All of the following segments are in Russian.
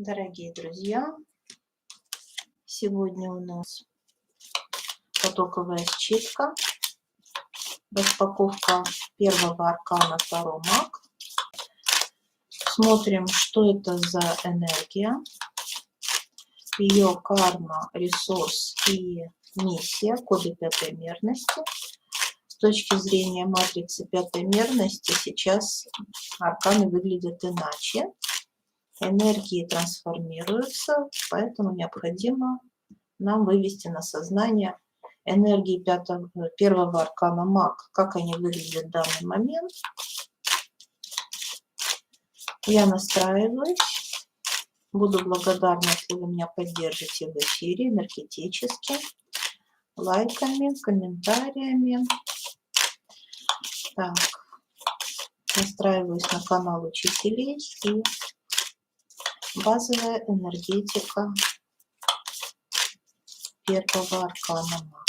Дорогие друзья, сегодня у нас потоковая считка, распаковка первого аркана Таро Маг. Смотрим, что это за энергия, ее карма, ресурс и миссия, коды пятой мерности. С точки зрения матрицы пятой мерности сейчас арканы выглядят иначе. Энергии трансформируются, поэтому необходимо нам вывести на сознание энергии первого аркана Маг, как они выглядят в данный момент. Я настраиваюсь. Буду благодарна, если вы меня поддержите в эфире энергетически, лайками, комментариями. Так, настраиваюсь на канал учителей и базовая энергетика первого аркана Маг.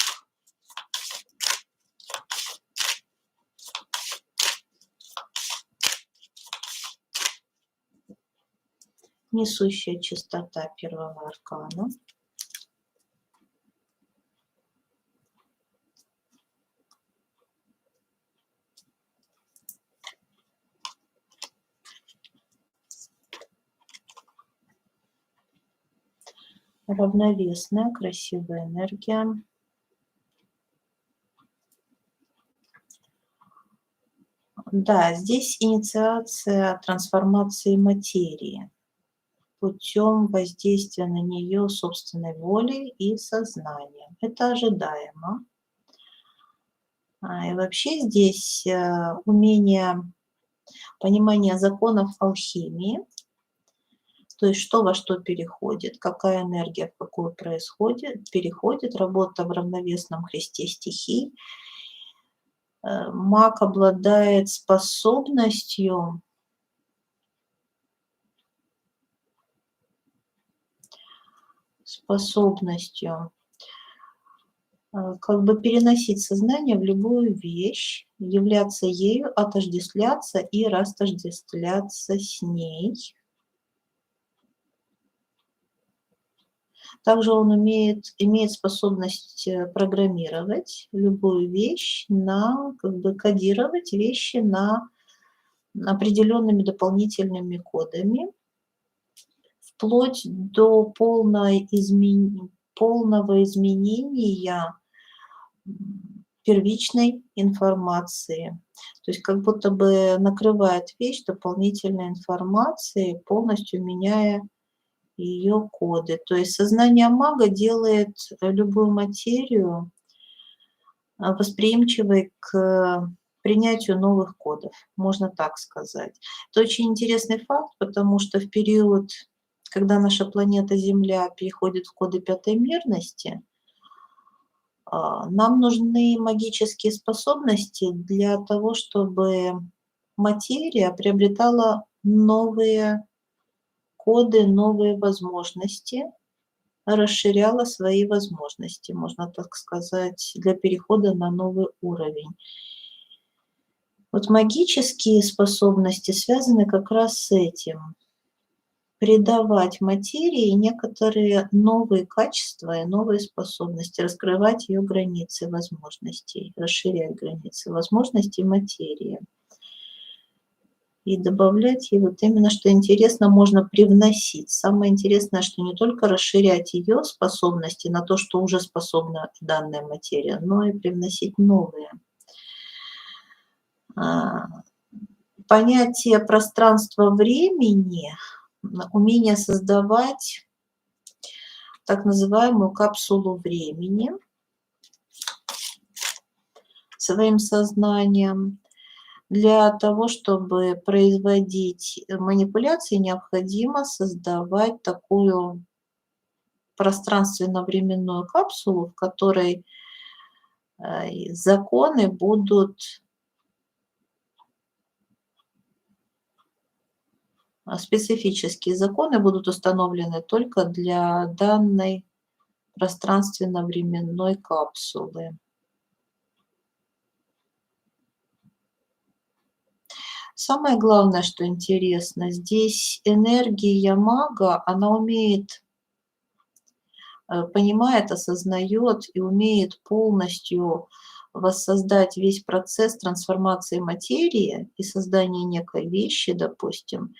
Несущая частота первого аркана. Равновесная, красивая энергия. Да, здесь инициация трансформации материи путем воздействия на нее собственной волей и сознанием. Это ожидаемо. И вообще здесь умение понимания законов алхимии, то есть что во что переходит, какая энергия в какую переходит, работа в равновесном хресте стихий. Маг обладает способностью как бы переносить сознание в любую вещь, являться ею, отождествляться и растождествляться с ней. Также он имеет способность программировать любую вещь, кодировать вещи на определенными дополнительными кодами, вплоть до полного изменения первичной информации. То есть как будто бы накрывает вещь дополнительной информацией, полностью меняя ее коды. То есть сознание мага делает любую материю восприимчивой к принятию новых кодов, можно так сказать. Это очень интересный факт, потому что в период, когда наша планета Земля переходит в коды пятой мерности, нам нужны магические способности для того, чтобы материя приобретала новые коды, новые возможности, расширяла свои возможности, можно так сказать, для перехода на новый уровень. Вот магические способности связаны как раз с этим. Придавать материи некоторые новые качества и новые способности, раскрывать ее границы возможностей, расширять границы возможностей материи. И добавлять ей вот именно, что интересно, можно привносить. Самое интересное, что не только расширять ее способности на то, что уже способна данная материя, но и привносить новые. Понятие пространства-времени, умение создавать так называемую капсулу времени своим сознанием. Для того, чтобы производить манипуляции, необходимо создавать такую пространственно-временную капсулу, в которой законы будут специфические законы будут установлены только для данной пространственно-временной капсулы. Самое главное, что интересно, здесь энергия мага, она умеет, понимает, осознает и умеет полностью воссоздать весь процесс трансформации материи и создания некой вещи, допустим,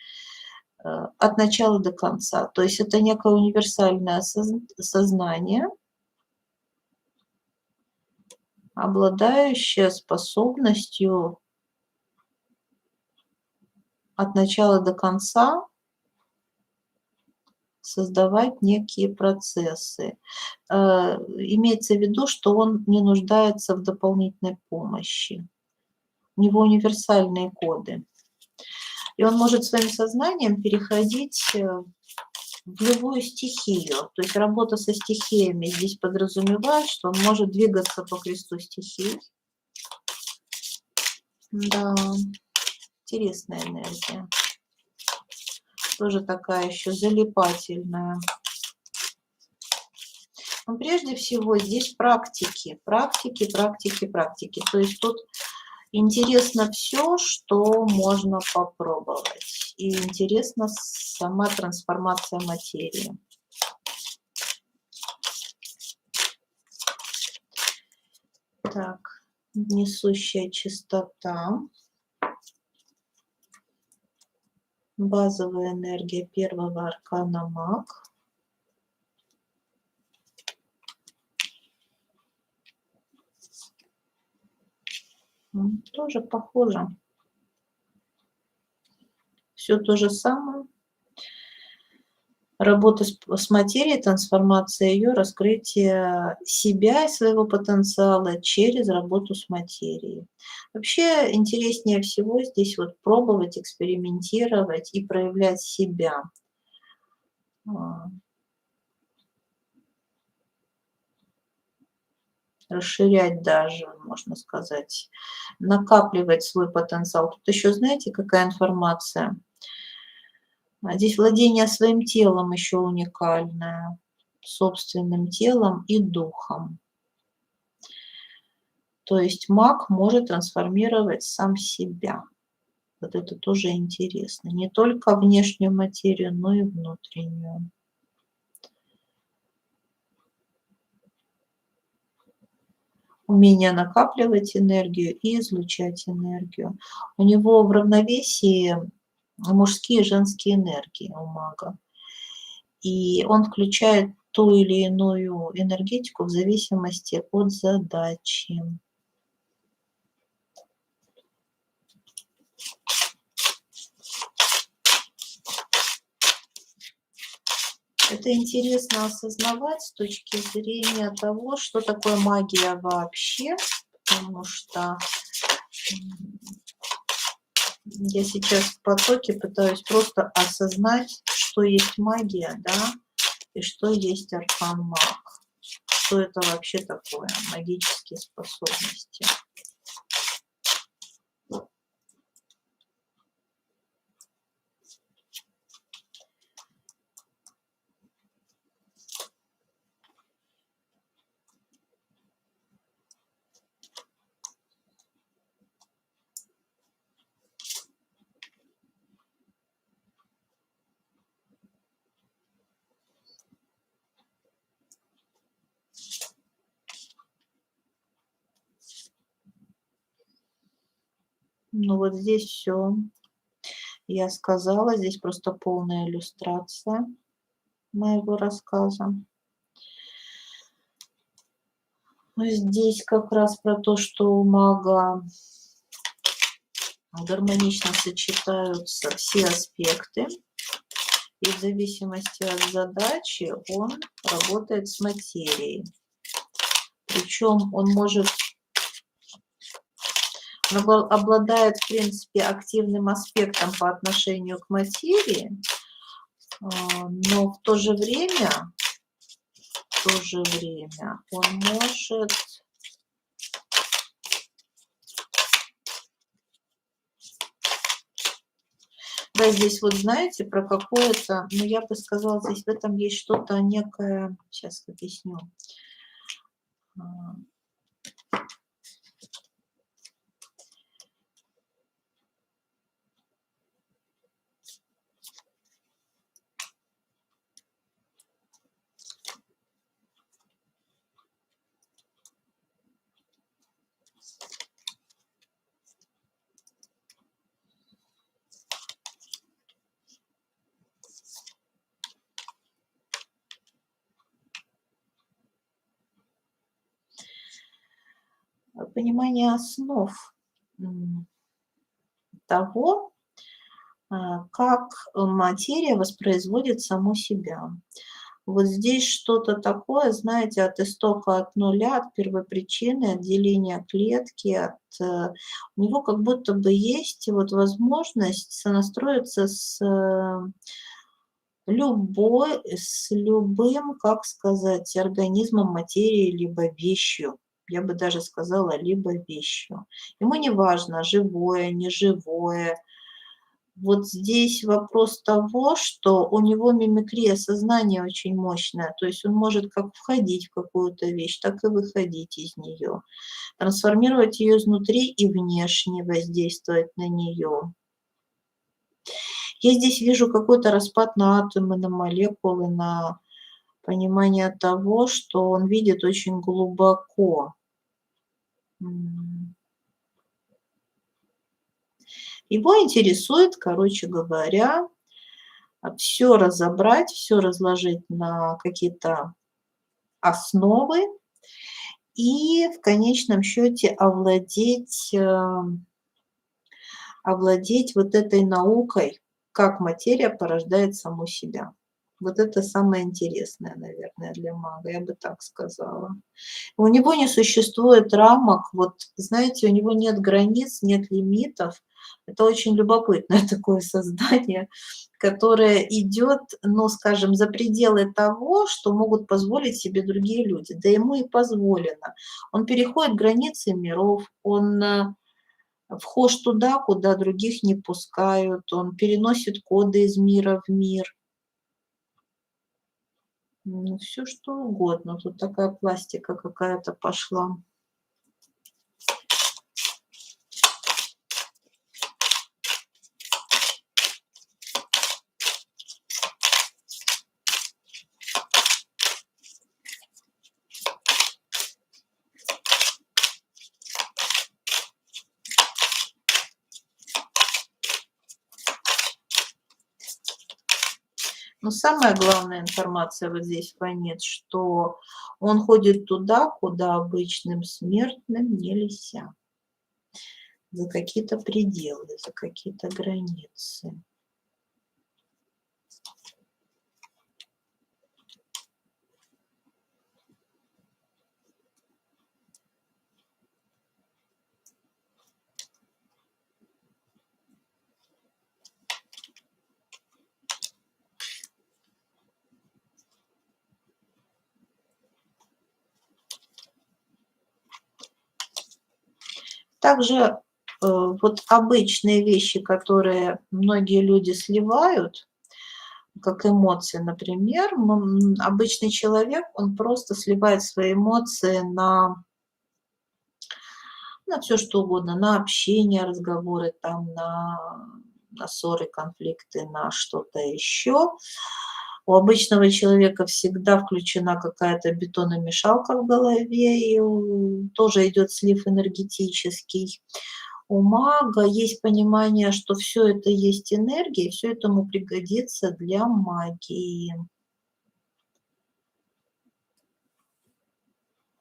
от начала до конца. То есть это некое универсальное сознание, обладающее способностью от начала до конца создавать некие процессы. Имеется в виду, что он не нуждается в дополнительной помощи. У него универсальные коды. И он может своим сознанием переходить в любую стихию. То есть работа со стихиями здесь подразумевает, что он может двигаться по кресту стихий. Да, интересная энергия. Тоже такая еще залипательная. Но прежде всего здесь практики, практики, практики, практики. То есть тут интересно все, что можно попробовать. И интересна сама трансформация материи. Так, несущая частота. Базовая энергия первого аркана маг. Тоже похоже. Все то же самое. Работа с материей, трансформация ее, раскрытие себя и своего потенциала через работу с материей. Вообще интереснее всего здесь вот пробовать, экспериментировать и проявлять себя. Расширять даже, можно сказать, накапливать свой потенциал. Тут еще знаете, какая информация? Здесь владение своим телом еще уникальное, собственным телом и духом. То есть маг может трансформировать сам себя. Вот это тоже интересно. Не только внешнюю материю, но и внутреннюю. Умение накапливать энергию и излучать энергию. У него в равновесии мужские и женские энергии у мага. И он включает ту или иную энергетику в зависимости от задачи. Это интересно осознавать с точки зрения того, что такое магия вообще, потому что я сейчас в потоке пытаюсь просто осознать, что есть магия, да, и что есть аркан маг. Что это вообще такое, магические способности. Ну вот здесь все. Я сказала, здесь просто полная иллюстрация моего рассказа. Здесь как раз про то, что у мага гармонично сочетаются все аспекты, и в зависимости от задачи он работает с материей. Причем он обладает, в принципе, активным аспектом по отношению к материи, но в то же время он может да, здесь вот знаете про какое-то, ну я бы сказала, здесь в этом есть что-то некое, сейчас объясню. понимание основ того, как материя воспроизводит саму себя. Вот здесь что-то такое, знаете, от истока, от нуля, от первопричины, отделения клетки, у него как будто бы есть вот возможность сонастроиться с любым, как сказать, организмом, материей, либо вещью. Я бы даже сказала, либо вещью. Ему не важно, живое, неживое. Вот здесь вопрос того, что у него мимикрия сознания очень мощная, то есть он может как входить в какую-то вещь, так и выходить из нее, трансформировать ее изнутри и внешне, воздействовать на нее. Я здесь вижу какой-то распад на атомы, на молекулы, на понимание того, что он видит очень глубоко. Его интересует, короче говоря, все разобрать, все разложить на какие-то основы и в конечном счете овладеть вот этой наукой, как материя порождает саму себя. Вот это самое интересное, наверное, для мага, я бы так сказала. У него не существует рамок, вот знаете, у него нет границ, нет лимитов. Это очень любопытное такое создание, которое идет, ну, скажем, за пределы того, что могут позволить себе другие люди. Да ему и позволено. Он переходит границы миров, он вхож туда, куда других не пускают, он переносит коды из мира в мир. Ну, всё что угодно. Тут такая пластика какая-то пошла. Но самая главная информация вот здесь фонит, что он ходит туда, куда обычным смертным нельзя. За какие-то пределы, за какие-то границы. Также, вот обычные вещи, которые многие люди сливают, как эмоции, например, обычный человек, он просто сливает свои эмоции на все что угодно, на общение, разговоры, там, на ссоры, конфликты, на что-то еще. У обычного человека всегда включена какая-то бетономешалка в голове, и тоже идет слив энергетический. У мага есть понимание, что все это есть энергия, и всё это ему пригодится для магии.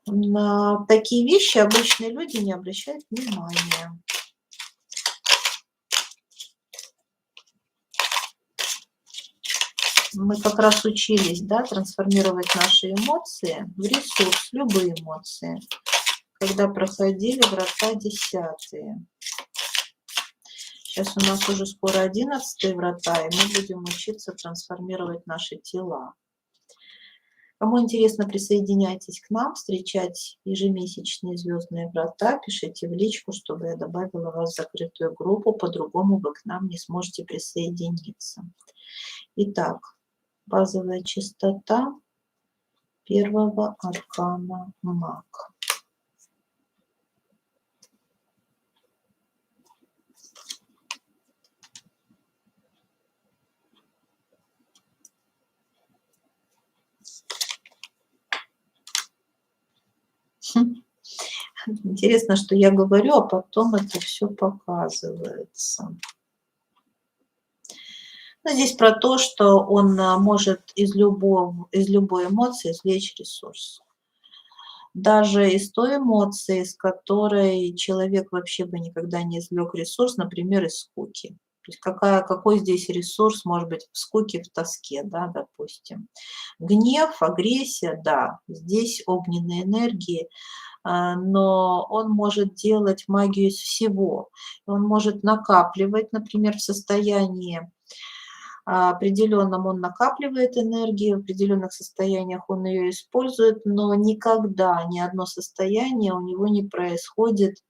На такие вещи обычные люди не обращают внимания. Мы как раз учились, да, трансформировать наши эмоции в ресурс, любые эмоции, когда проходили врата 10. Сейчас у нас уже скоро 11 врата, и мы будем учиться трансформировать наши тела. Кому интересно, присоединяйтесь к нам, встречать ежемесячные звездные врата, пишите в личку, чтобы я добавила вас в закрытую группу, по-другому вы к нам не сможете присоединиться. Итак, базовая частота первого аркана маг. Интересно, что я говорю, а потом это все показывается. Ну, здесь про то, что он может из любой эмоции извлечь ресурс. даже из той эмоции, с которой человек вообще бы никогда не извлек ресурс, например, из скуки. То есть какой здесь ресурс может быть в скуке, в тоске, да, допустим. Гнев, агрессия, да, здесь огненные энергии, но он может делать магию из всего. Он может накапливать, например, в состоянии определенном он накапливает энергию, в определенных состояниях он ее использует, но никогда ни одно состояние у него не происходит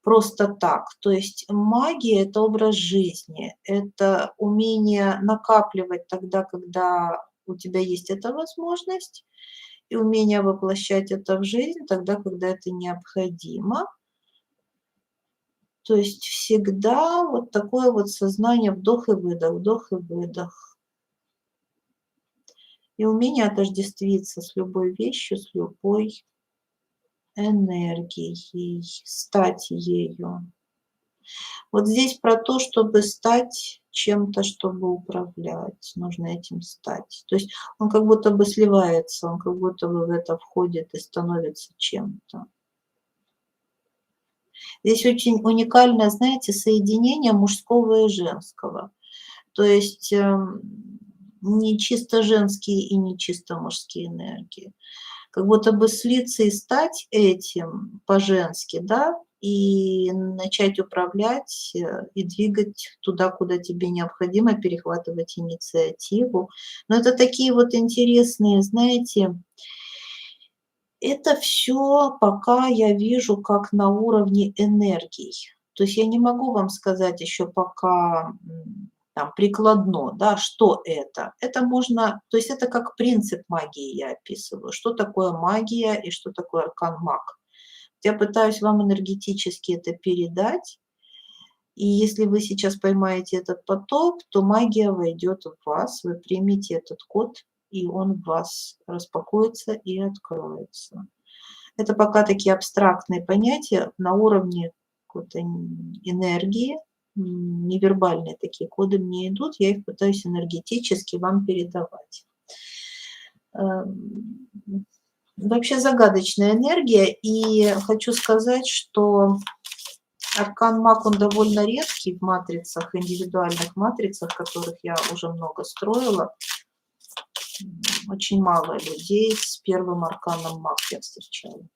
просто так. То есть магия – это образ жизни, это умение накапливать тогда, когда у тебя есть эта возможность, и умение воплощать это в жизнь тогда, когда это необходимо. То есть всегда вот такое вот сознание вдох и выдох, вдох и выдох. И умение отождествиться с любой вещью, с любой энергией, стать ею. Вот здесь про то, чтобы стать чем-то, чтобы управлять, нужно этим стать. То есть он как будто бы сливается, он как будто бы в это входит и становится чем-то. Здесь очень уникальное, знаете, соединение мужского и женского. То есть не чисто женские и не чисто мужские энергии. Как будто бы слиться и стать этим по-женски, да, и начать управлять и двигать туда, куда тебе необходимо, перехватывать инициативу. Но это такие вот интересные, знаете, это все пока я вижу как на уровне энергий. То есть я не могу вам сказать еще пока там прикладно, да, что это. Это можно, то есть это как принцип магии я описываю. Что такое магия и что такое аркан-маг. Я пытаюсь вам энергетически это передать. И если вы сейчас поймаете этот поток, то магия войдет в вас, вы примете этот код, и он в вас распакуется и откроется. Это пока такие абстрактные понятия на уровне какой-то энергии, невербальные такие коды мне идут, я их пытаюсь энергетически вам передавать. Вообще загадочная энергия, и хочу сказать, что аркан-маг, он довольно редкий в матрицах, индивидуальных матрицах, которых я уже много строила. Очень мало людей с первым арканом маг я встречала.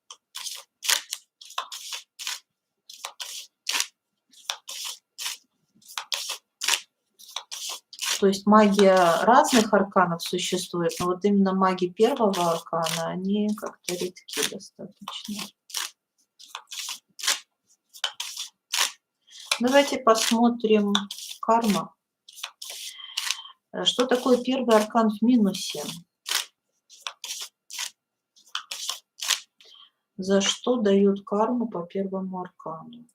То есть магия разных арканов существует, но вот именно маги первого аркана, они как-то редки достаточно. Давайте посмотрим карма. Что такое первый аркан в минусе? За что дают карму по первому аркану?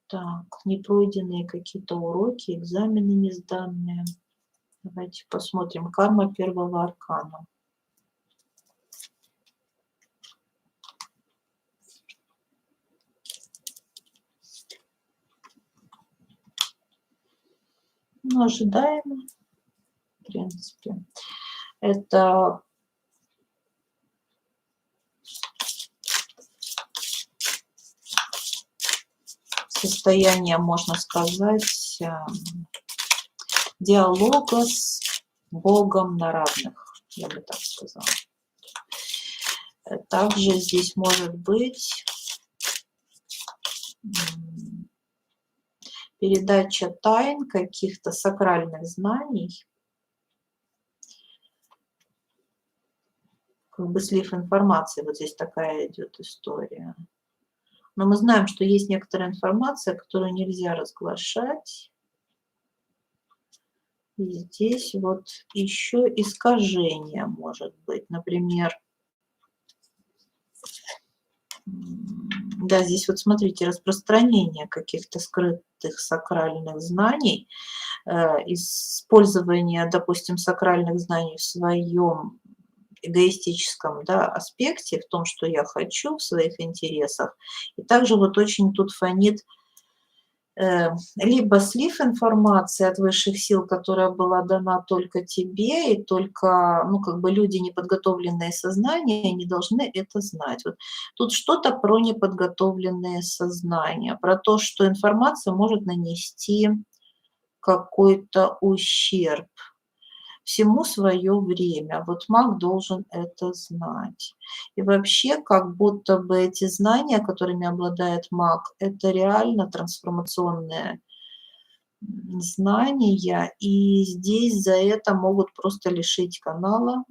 Так, непройденные какие-то уроки, экзамены не сданные. Давайте посмотрим. Карма первого аркана. Ну, ожидаемо, в принципе. Это состояние, можно сказать, диалога с Богом на равных, я бы так сказала. Также здесь может быть передача тайн, каких-то сакральных знаний, как бы слив информации, вот здесь такая идет история. Но мы знаем, что есть некоторая информация, которую нельзя разглашать. И здесь вот еще искажение может быть. Например, да, здесь вот смотрите, распространение каких-то скрытых сакральных знаний, использование, допустим, сакральных знаний в своем эгоистическом, да, аспекте, в том, что я хочу, в своих интересах. И также вот очень тут фонит либо слив информации от высших сил, которая была дана только тебе, и только, ну, как бы люди, неподготовленные сознания, не должны это знать. Вот тут что-то про неподготовленные сознания, про то, что информация может нанести какой-то ущерб. Всему свое время. Вот маг должен это знать. И вообще, как будто бы эти знания, которыми обладает маг, это реально трансформационные знания, и здесь за это могут просто лишить канала,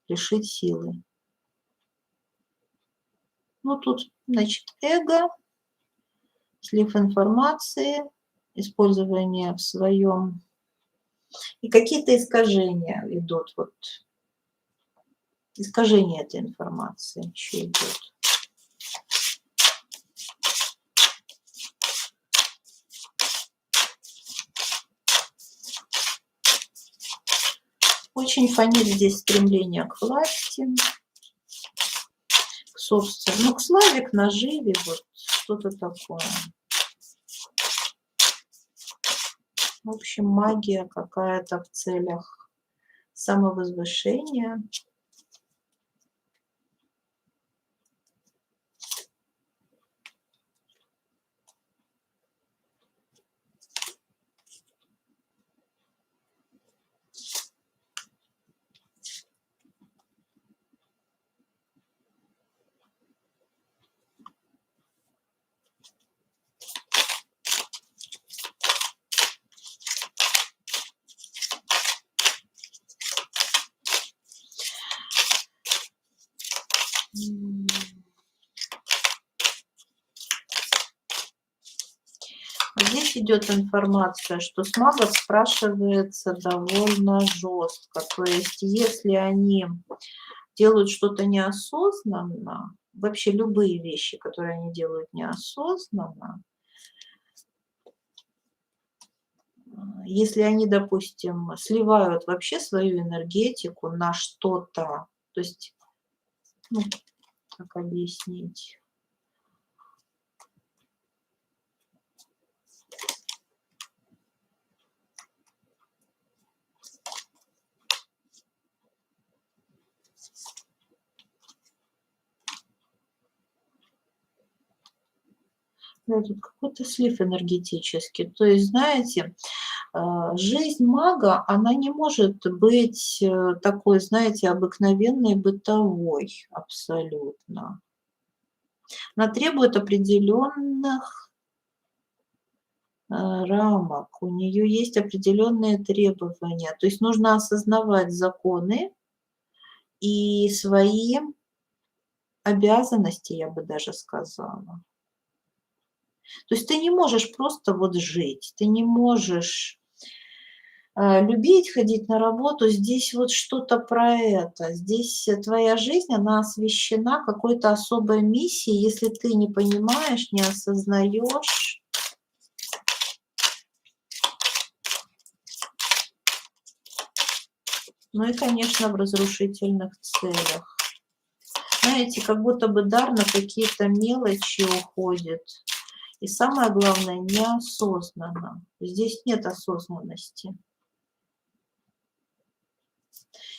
лишить силы. Ну, тут, значит, эго, слив информации, использование в своем. И какие-то искажения идут, вот искажение этой информации еще идет. Очень фонит здесь стремление к власти, к собственному, ну, к славе, к наживе, вот что-то такое. В общем, магия какая-то в целях самовозвышения. Здесь идет информация, что с магов спрашивается довольно жестко. То есть, если они делают что-то неосознанно, вообще любые вещи, которые они делают неосознанно, если они, допустим, сливают вообще свою энергетику на что-то, то есть, ну, как объяснить? Да, тут какой-то слив энергетический. То есть, знаете, жизнь мага, она не может быть такой, знаете, обыкновенной, бытовой абсолютно. Она требует определенных рамок, у нее есть определенные требования. То есть нужно осознавать законы и свои обязанности, я бы даже сказала. То есть ты не можешь просто вот жить, ты не можешь любить, ходить на работу. Здесь вот что-то про это. Здесь твоя жизнь, она освещена какой-то особой миссией, если ты не понимаешь, не осознаешь. Ну и, конечно, в разрушительных целях. Знаете, как будто бы дар на какие-то мелочи уходит. И самое главное, неосознанно. Здесь нет осознанности.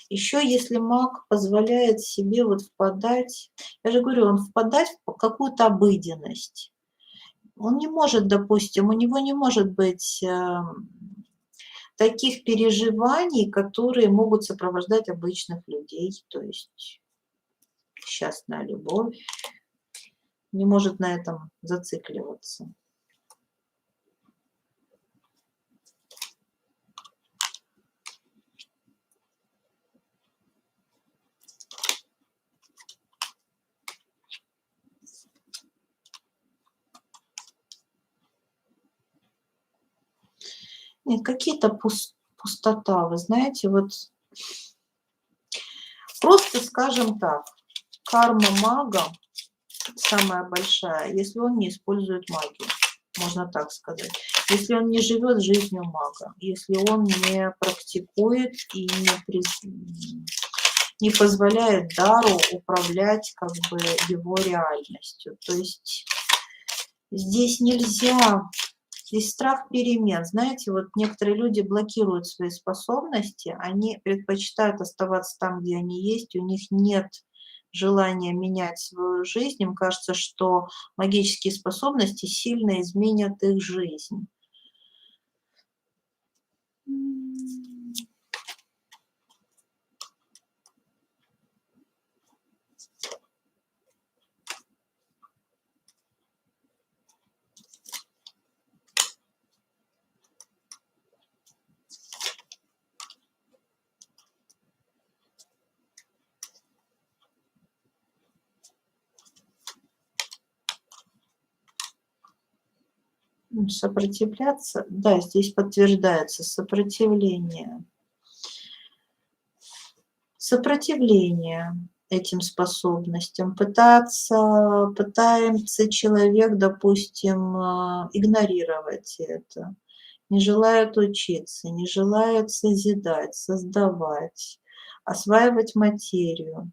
Еще если маг позволяет себе вот впадать, я же говорю, он впадает в какую-то обыденность. Он не может, допустим, у него не может быть таких переживаний, которые могут сопровождать обычных людей. То есть счастная любовь, не может на этом зацикливаться. Нет, какие-то пустота, вы знаете, вот просто скажем так, карма мага самая большая, если он не использует магию, можно так сказать. Если он не живет жизнью мага, если он не практикует и не позволяет дару управлять как бы его реальностью. То есть здесь нельзя Здесь страх перемен. Знаете, вот некоторые люди блокируют свои способности, они предпочитают оставаться там, где они есть, у них нет желания менять свою жизнь, им кажется, что магические способности сильно изменят их жизнь. Сопротивляться, да, здесь подтверждается сопротивление. Сопротивление этим способностям. Пытается человек, допустим, игнорировать это, не желает учиться, не желает созидать, создавать, осваивать материю.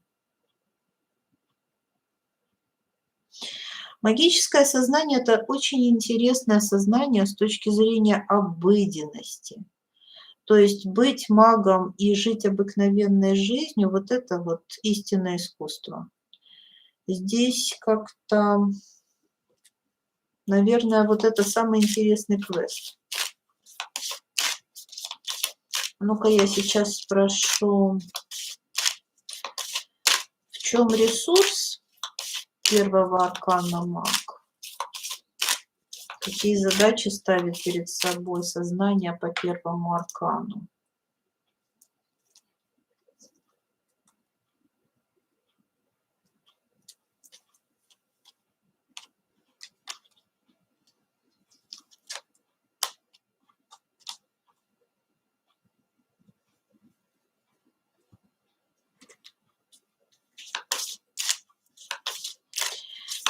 Магическое сознание – это очень интересное сознание с точки зрения обыденности. То есть быть магом и жить обыкновенной жизнью – вот это вот истинное искусство. Здесь как-то, наверное, вот это самый интересный квест. Ну-ка я сейчас спрошу, в чем ресурс первого аркана маг? Какие задачи ставит перед собой сознание по первому аркану?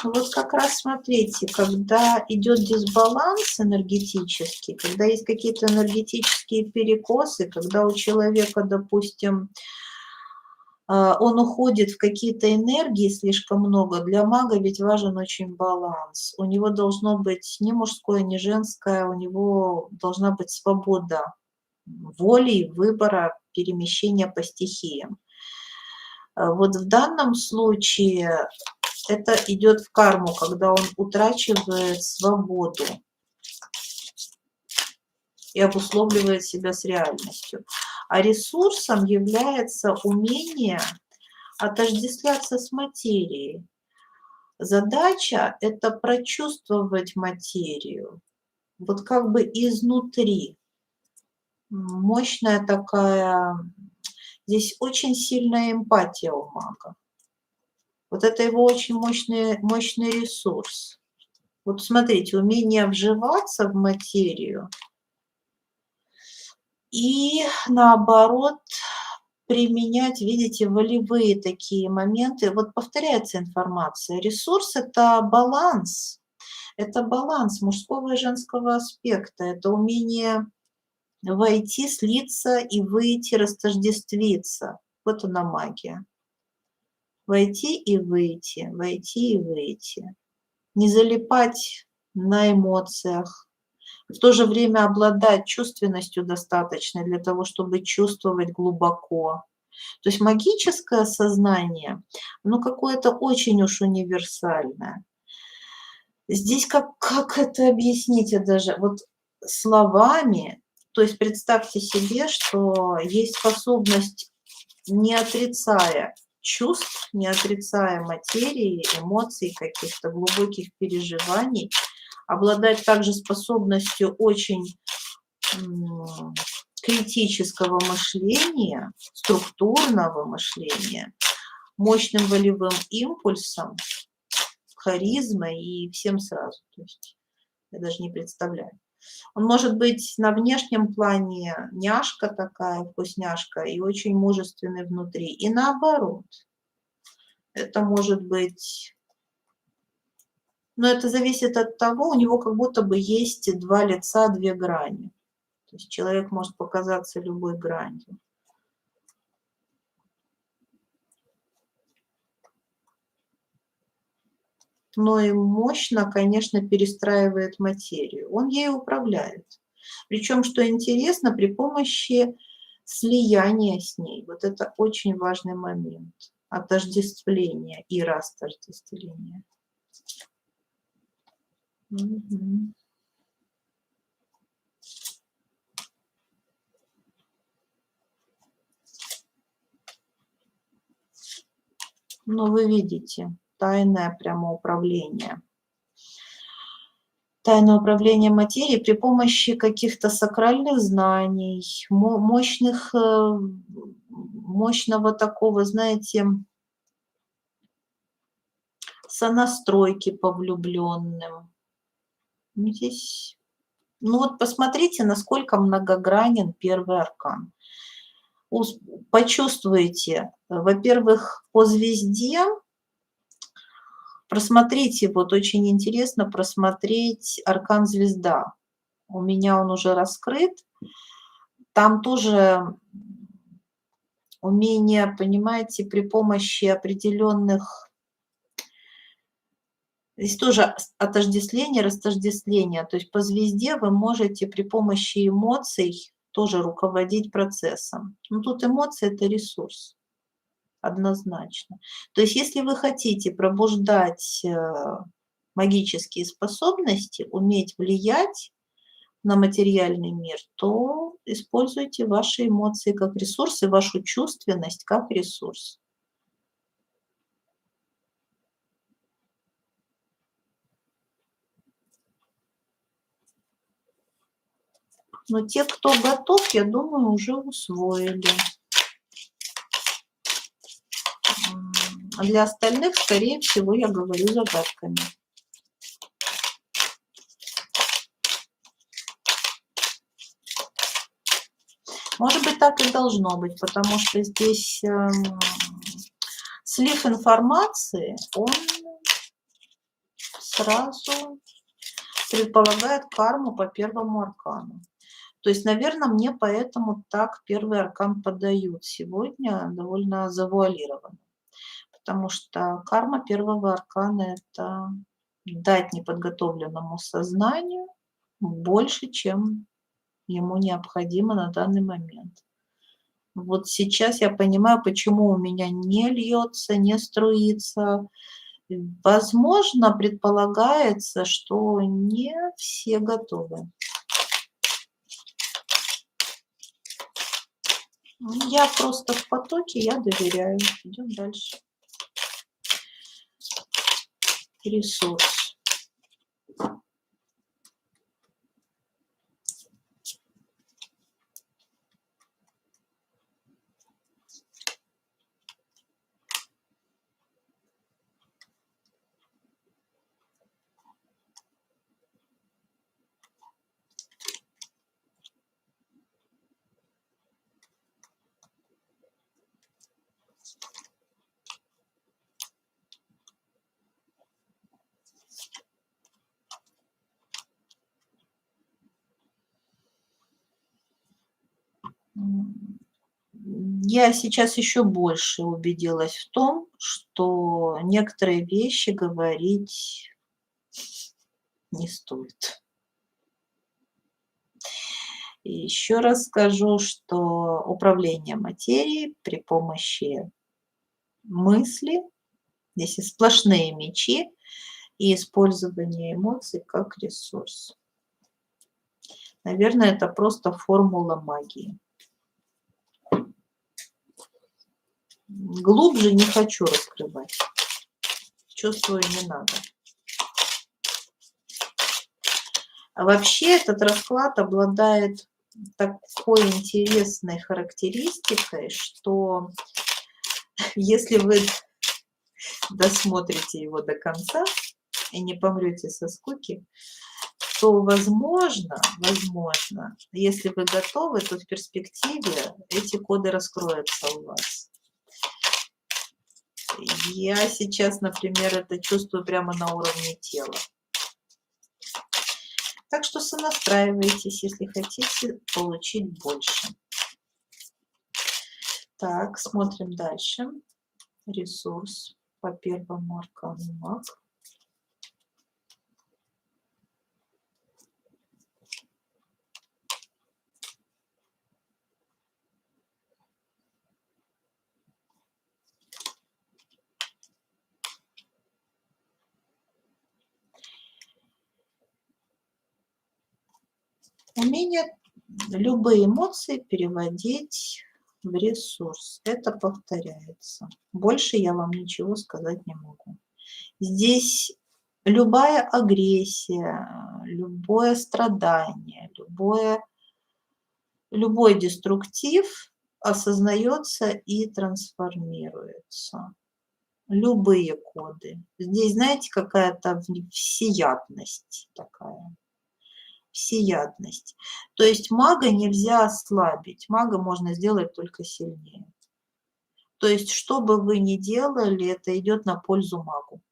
Вот как раз смотрите, когда идет дисбаланс энергетический, когда есть какие-то энергетические перекосы, когда у человека, допустим, он уходит в какие-то энергии слишком много, для мага ведь важен очень баланс. У него должно быть ни мужское, ни женское, у него должна быть свобода воли, выбора, перемещения по стихиям. Вот в данном случае это идет в карму, когда он утрачивает свободу и обусловливает себя с реальностью. А ресурсом является умение отождествляться с материей. Задача – это прочувствовать материю, вот как бы изнутри. Мощная такая, здесь очень сильная эмпатия у мага. Вот это его очень мощный ресурс. Вот смотрите, умение вживаться в материю и наоборот применять, видите, волевые такие моменты. Вот повторяется информация. Ресурс – это баланс. Это баланс мужского и женского аспекта. Это умение войти, слиться и выйти, растождествиться. Вот она магия. Войти и выйти, войти и выйти. Не залипать на эмоциях. В то же время обладать чувственностью достаточной для того, чтобы чувствовать глубоко. То есть магическое сознание, оно какое-то очень уж универсальное. Здесь как это объяснить? Я даже вот словами, то есть представьте себе, что есть способность, не отрицая чувств, не отрицая материи, эмоций, каких-то глубоких переживаний, обладать также способностью очень критического мышления, структурного мышления, мощным волевым импульсом, харизмой и всем сразу. То есть я даже не представляю. Он может быть на внешнем плане няшка такая, вкусняшка, и очень мужественный внутри. И наоборот. Это может быть... Но это зависит от того, у него как будто бы есть два лица, две грани. То есть человек может показаться любой гранью. но и мощно, конечно, перестраивает материю. Он ею управляет. Причем, что интересно, при помощи слияния с ней. Вот это очень важный момент. Отождествление и растождествление. Мгм. Ну, вы видите, тайное прямо управление. Тайное управление материей при помощи каких-то сакральных знаний, мощного такого, знаете, сонастройки по влюбленным. Здесь, ну вот посмотрите, насколько многогранен первый аркан. Почувствуйте, во-первых, по звезде, просмотрите, вот очень интересно просмотреть аркан звезда. У меня он уже раскрыт. Там тоже умение, понимаете, при помощи определенных. Здесь тоже отождествление, растождествление. То есть по звезде вы можете при помощи эмоций тоже руководить процессом. Но тут эмоции – это ресурс, однозначно. То есть если вы хотите пробуждать магические способности, уметь влиять на материальный мир, то используйте ваши эмоции как ресурс и вашу чувственность как ресурс. Но те, кто готов, я думаю, уже усвоили. А для остальных, скорее всего, я говорю загадками. Может быть, так и должно быть, потому что здесь слив информации, он сразу предполагает карму по первому аркану. То есть, наверное, мне поэтому так первый аркан подают сегодня довольно завуалированно. Потому что карма первого аркана – это дать неподготовленному сознанию больше, чем ему необходимо на данный момент. Вот сейчас я понимаю, почему у меня не льется, не струится. Возможно, предполагается, что не все готовы. Я просто в потоке, я доверяю. Идем дальше. Ресурс. Я сейчас еще больше убедилась в том, что некоторые вещи говорить не стоит. И еще раз скажу, что управление материей при помощи мысли, здесь и сплошные мечи, и использование эмоций как ресурс. Наверное, это просто формула магии. Глубже не хочу раскрывать. Чувствую, не надо. А вообще этот расклад обладает такой интересной характеристикой, что если вы досмотрите его до конца и не помрете со скуки, то возможно, если вы готовы, то в перспективе эти коды раскроются у вас. Я сейчас, например, это чувствую прямо на уровне тела. Так что сонастраивайтесь, если хотите получить больше. Так, смотрим дальше. Ресурс по первому аркану маг. Умение любые эмоции переводить в ресурс. Это повторяется. Больше я вам ничего сказать не могу. Здесь любая агрессия, любое страдание, любой деструктив осознается и трансформируется. Любые коды. Здесь, знаете, какая-то всеядность такая. Всеядность. То есть мага нельзя ослабить, мага можно сделать только сильнее. То есть что бы вы ни делали, это идет на пользу магу.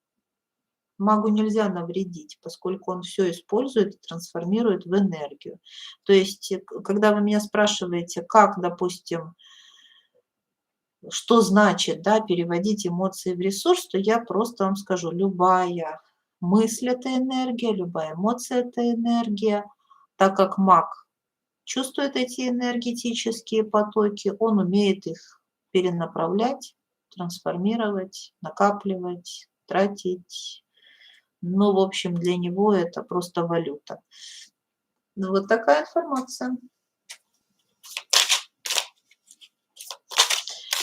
Магу нельзя навредить, поскольку он все использует и трансформирует в энергию. То есть, когда вы меня спрашиваете, как, допустим, что значит, да, переводить эмоции в ресурс, то я просто вам скажу, любая мысль – это энергия, любая эмоция – это энергия. Так как маг чувствует эти энергетические потоки, он умеет их перенаправлять, трансформировать, накапливать, тратить. Ну, в общем, для него это просто валюта. Ну, вот такая информация.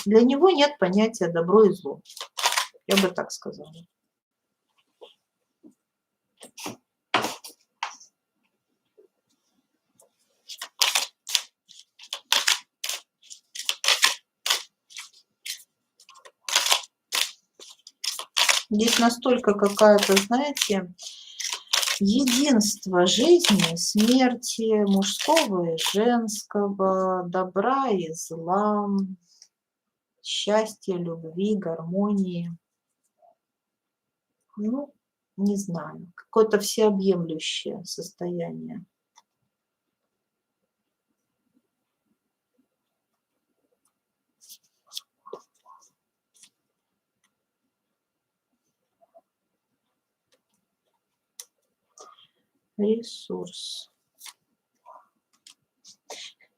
Для него нет понятия добро и зло. Я бы так сказала. Здесь настолько какая-то, знаете, единство жизни, смерти, мужского и женского, добра и зла, счастья, любви, гармонии. Ну, не знаю, какое-то всеобъемлющее состояние. Ресурс.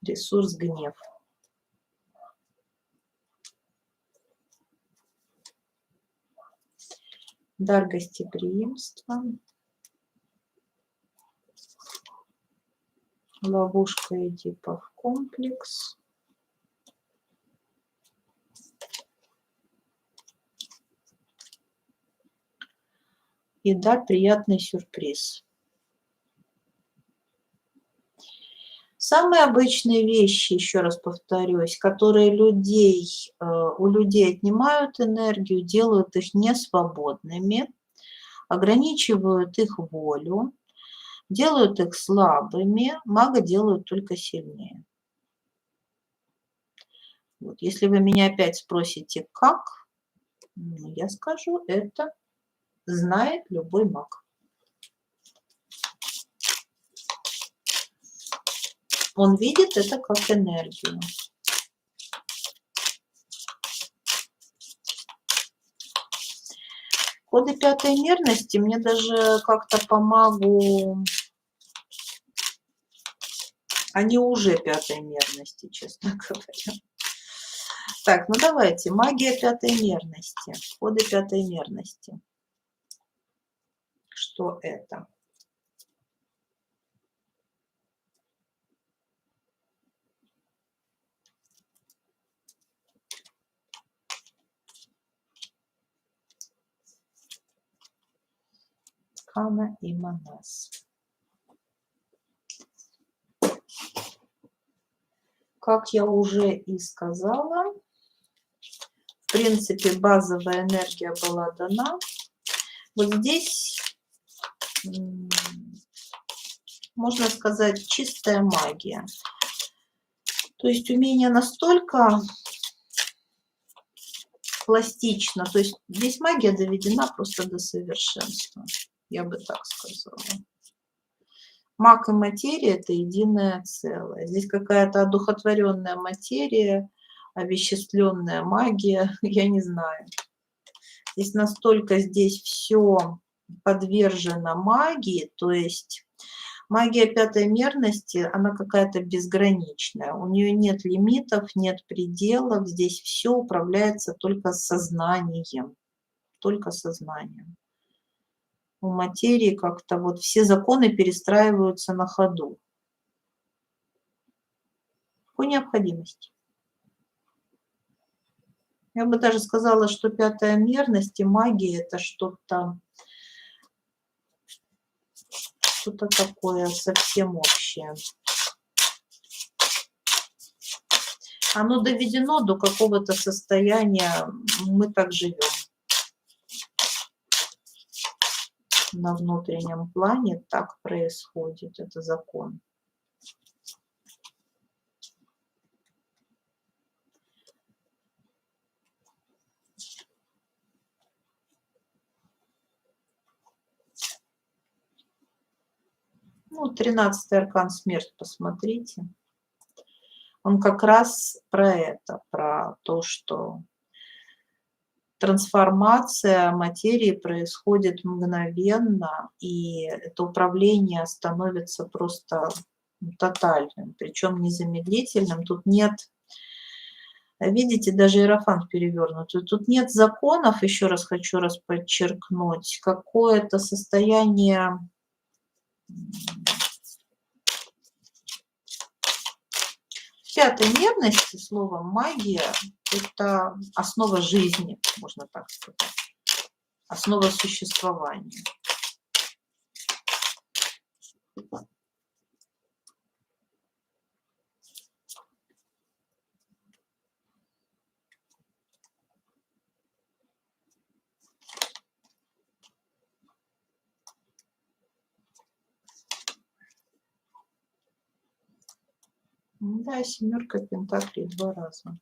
Ресурс гнев. Дар гостеприимства. Ловушка Эдипа в комплекс. И дар приятный сюрприз. Самые обычные вещи, еще раз повторюсь, которые у людей отнимают энергию, делают их несвободными, ограничивают их волю, делают их слабыми, мага делают только сильнее. Вот, если вы меня опять спросите, как, я скажу, это знает любой маг. Он видит это как энергию. Коды пятой мерности мне даже как-то по магу, они уже пятой мерности, честно говоря. Так, ну давайте, магия пятой мерности, коды пятой мерности. Что это? Кана и Манас. Как я уже и сказала, в принципе, базовая энергия была дана. Вот здесь, можно сказать, чистая магия. То есть умение настолько пластично, то есть здесь магия доведена просто до совершенства, я бы так сказала. Маг и материя – это единое целое. Здесь какая-то одухотворенная материя, овеществленная магия, я не знаю. Здесь настолько здесь все подвержено магии, то есть магия пятой мерности, она какая-то безграничная. У нее нет лимитов, нет пределов. Здесь все управляется только сознанием. Только сознанием. У материи как-то вот все законы перестраиваются на ходу. по необходимости. Я бы даже сказала, что пятая мерность и магия — это что-то такое совсем общее. Оно доведено до какого-то состояния, мы так живем. На внутреннем плане так происходит, это закон. Ну, 13-й аркан смерть, посмотрите. Он как раз про это, про то, что трансформация материи происходит мгновенно, и это управление становится просто тотальным, причем незамедлительным. Тут нет, видите, даже иерофант перевернутый. Тут нет законов, еще раз хочу подчеркнуть, какое-то состояние пятой мерности, слово магия — это основа жизни, можно так сказать, основа существования. Да, семерка пентаклей 2 раза.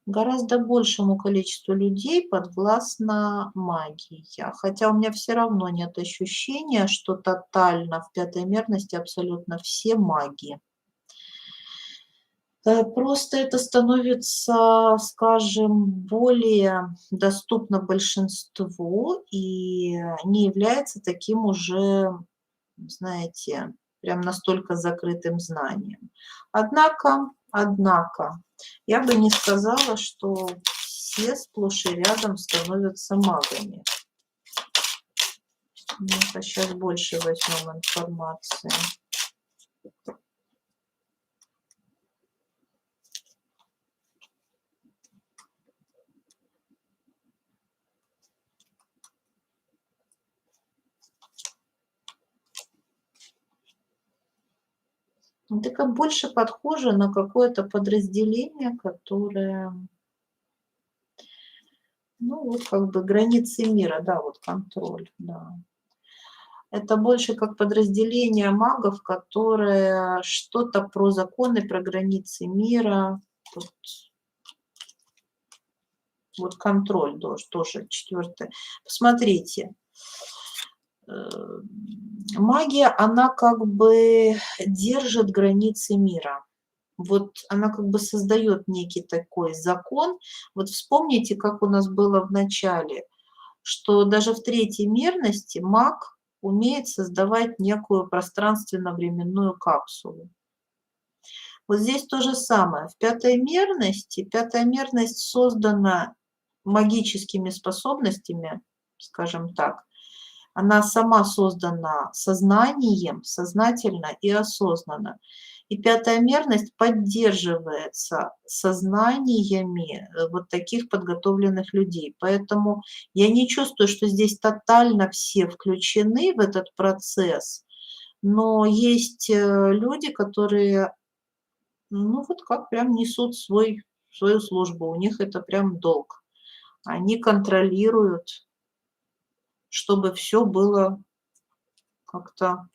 Гораздо большему количеству людей подвластна магия, хотя у меня все равно нет ощущения, что тотально в пятой мерности абсолютно все маги. Просто это становится, скажем, более доступно большинству и не является таким уже, знаете, прям настолько закрытым знанием. Однако, я бы не сказала, что все сплошь и рядом становятся магами. Ну-ка, сейчас больше возьмем информации. Это больше похоже на какое-то подразделение, которое, ну, вот как бы границы мира, да, вот контроль, да. Это больше как подразделение магов, которые что-то про законы, про границы мира. Вот контроль тоже четвертое. Посмотрите. Магия, она как бы держит границы мира. Вот она как бы создает некий такой закон. Вот вспомните, как у нас было в начале, что даже в третьей мерности маг умеет создавать некую пространственно-временную капсулу. Вот здесь то же самое. В пятой мерности, пятая мерность создана магическими способностями, скажем так. Она сама создана сознанием, сознательно и осознанно. И пятая мерность поддерживается сознаниями вот таких подготовленных людей. Поэтому я не чувствую, что здесь тотально все включены в этот процесс, но есть люди, которые, ну вот как прям несут свою службу, у них это прям долг. Они контролируют, чтобы все было как-то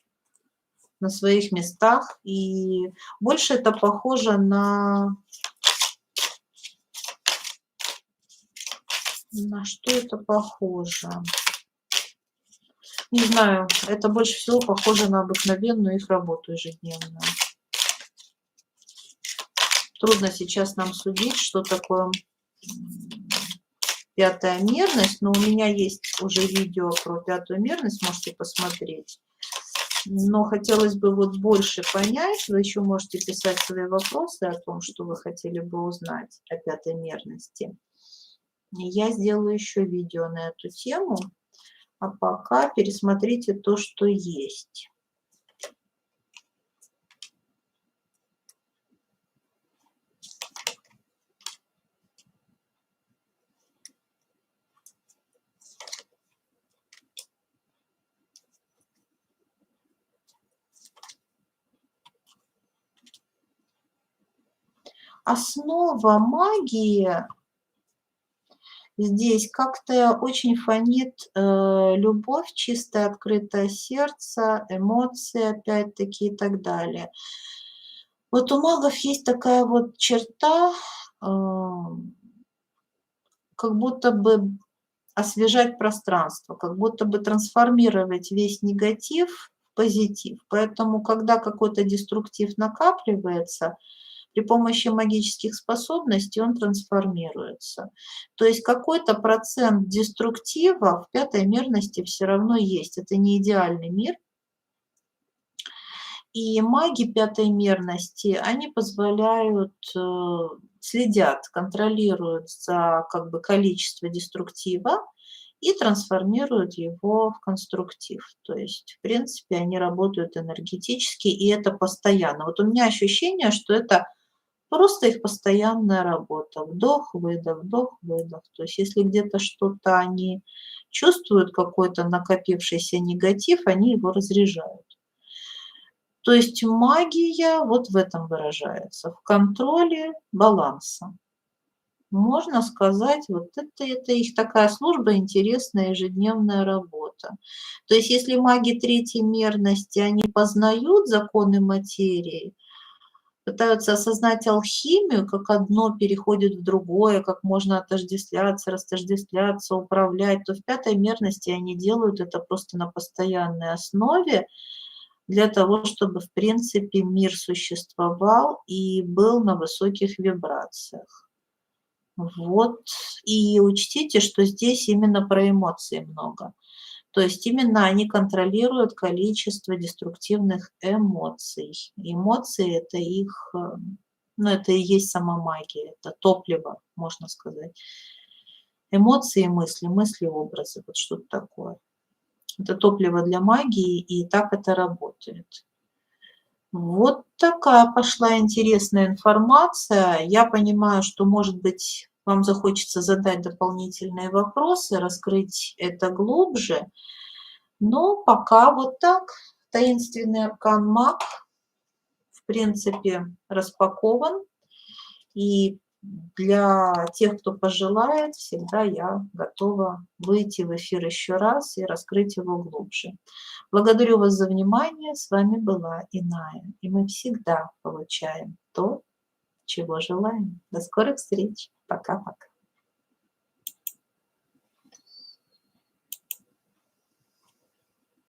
на своих местах. И больше это похоже на что это похоже? Не знаю, это больше всего похоже на обыкновенную их работу ежедневную. Трудно сейчас нам судить, что такое пятая мерность, но у меня есть уже видео про пятую мерность, можете посмотреть. Но хотелось бы вот больше понять. Вы еще можете писать свои вопросы о том, что вы хотели бы узнать о пятой мерности. Я сделаю еще видео на эту тему, а пока пересмотрите то, что есть. Основа магии здесь как-то очень фонит любовь, чистое открытое сердце, эмоции опять-таки и так далее. Вот у магов есть такая вот черта, как будто бы освежать пространство, как будто бы трансформировать весь негатив в позитив. Поэтому, когда какой-то деструктив накапливается, при помощи магических способностей он трансформируется. То есть какой-то процент деструктива в пятой мерности все равно есть. Это не идеальный мир. И маги пятой мерности, они позволяют, следят, контролируют за как бы количество деструктива и трансформируют его в конструктив. То есть, в принципе, они работают энергетически, и это постоянно. Вот у меня ощущение, что это просто их постоянная работа. Вдох-выдох, вдох-выдох. То есть если где-то что-то они чувствуют, какой-то накопившийся негатив, они его разряжают. То есть магия вот в этом выражается, в контроле баланса. Можно сказать, вот это их такая служба, интересная ежедневная работа. То есть если маги третьей мерности, они познают законы материи, пытаются осознать алхимию, как одно переходит в другое, как можно отождествляться, растождествляться, управлять, то в пятой мерности они делают это просто на постоянной основе для того, чтобы, в принципе, мир существовал и был на высоких вибрациях. Вот. И учтите, что здесь именно про эмоции много. То есть именно они контролируют количество деструктивных эмоций. Эмоции — это их, ну, это и есть сама магия, это топливо, можно сказать. Эмоции, мысли, мысли, образы, вот что-то такое. Это топливо для магии, и так это работает. Вот такая пошла интересная информация. Я понимаю, что, может быть, вам захочется задать дополнительные вопросы, раскрыть это глубже. Но пока вот так. Таинственный аркан маг, в принципе, распакован. И для тех, кто пожелает, всегда я готова выйти в эфир еще раз и раскрыть его глубже. Благодарю вас за внимание. С вами была Иная. И мы всегда получаем то, чего желаем. До скорых встреч. Пока-пока.